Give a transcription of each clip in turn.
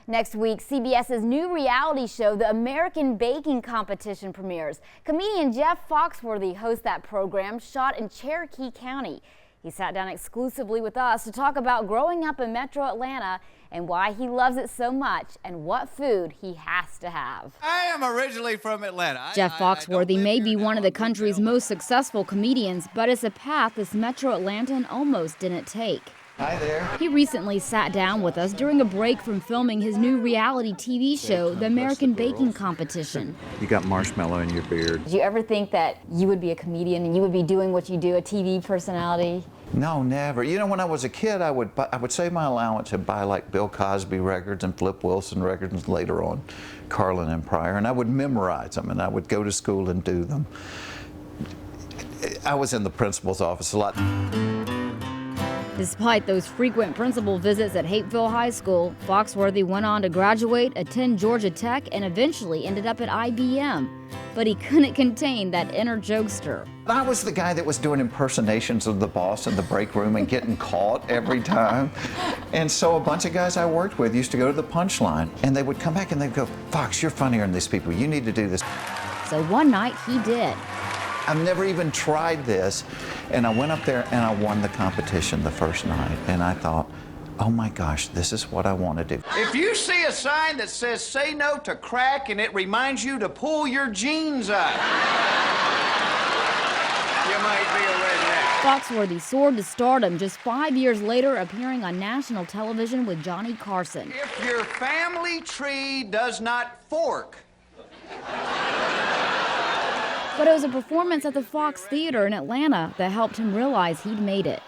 Next week, CBS's new reality show, The American Baking Competition, premieres. Comedian Jeff Foxworthy hosts that program, shot in Cherokee County. He sat down exclusively with us to talk about growing up in Metro Atlanta and why he loves it so much and what food he has to have. I am originally from Atlanta. Jeff Foxworthy may be one of the country's most successful comedians, but it's a path this Metro Atlantan almost didn't take. Hi there. He recently sat down with us during a break from filming his new reality TV show, The American Baking Competition. You got marshmallow in your beard. Did you ever think that you would be a comedian and you would be doing what you do, a TV personality? No, never. You know, when I was a kid, I would save my allowance and buy like Bill Cosby records and Flip Wilson records, and later on Carlin and Pryor, and I would memorize them and I would go to school and do them. I was in the principal's office a lot. Despite those frequent principal visits at Hapeville High School, Foxworthy went on to graduate, attend Georgia Tech, and eventually ended up at IBM. But he couldn't contain that inner jokester. I was the guy that was doing impersonations of the boss in the break room and getting caught every time. And so a bunch of guys I worked with used to go to the punchline, and they would come back and they'd go, "Fox, you're funnier than these people. You need to do this." So one night he did. I've never even tried this, and I went up there and I won the competition the first night, and I thought, oh my gosh, this is what I want to do. If you see a sign that says "say no to crack" and it reminds you to pull your jeans up, you might be a redneck. Foxworthy soared to stardom just 5 years later, appearing on national television with Johnny Carson. If your family tree does not fork. But it was a performance at the Fox Theater in Atlanta that helped him realize he'd made it.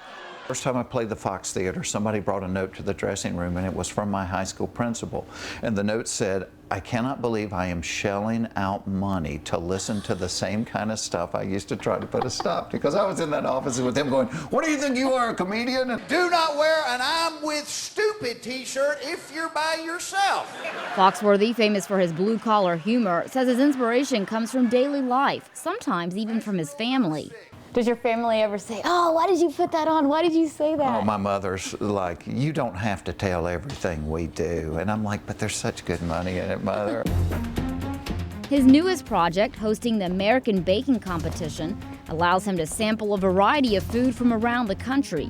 First time I played the Fox Theater, somebody brought a note to the dressing room, and it was from my high school principal. And the note said, "I cannot believe I am shelling out money to listen to the same kind of stuff I used to try to put a stop to." Because I was in that office with him going, "What do you think you are, a comedian?" Do not wear an "I'm with stupid" t-shirt if you're by yourself. Foxworthy, famous for his blue-collar humor, says his inspiration comes from daily life, sometimes even from his family. Does your family ever say, "Oh, why did you put that on? Why did you say that?" Oh, my mother's like, "You don't have to tell everything we do." And I'm like, "But there's such good money in it, Mother." His newest project, hosting the American Baking Competition, allows him to sample a variety of food from around the country.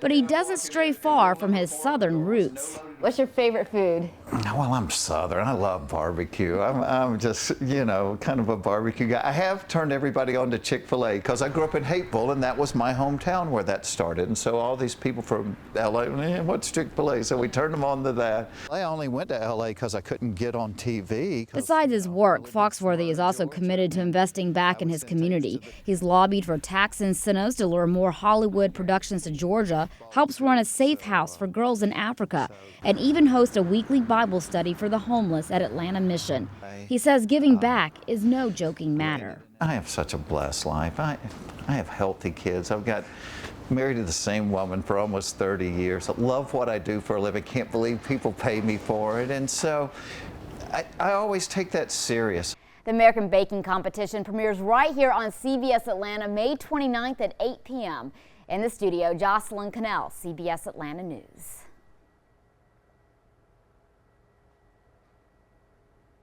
But he doesn't stray far from his southern roots. What's your favorite food? Well, I'm Southern. I love barbecue. I'm just, you know, kind of a barbecue guy. I have turned everybody on to Chick-fil-A because I grew up in Hapeville, and that was my hometown where that started. And so all these people from LA, what's Chick-fil-A? So we turned them on to that. I only went to LA because I couldn't get on TV. Besides his work, Foxworthy is also committed to investing back in his community. He's lobbied for tax incentives to lure more Hollywood productions to Georgia, helps run a safe house for girls in Africa, and even hosts a weekly Bible study for the homeless at Atlanta Mission. He says giving back is no joking matter. I have such a blessed life. I have healthy kids. I've got married to the same woman for almost 30 years. I love what I do for a living. Can't believe people pay me for it. And so I always take that serious. The American Baking Competition premieres right here on CBS Atlanta May 29th at 8 p.m. In the studio, Jocelyn Connell, CBS Atlanta News.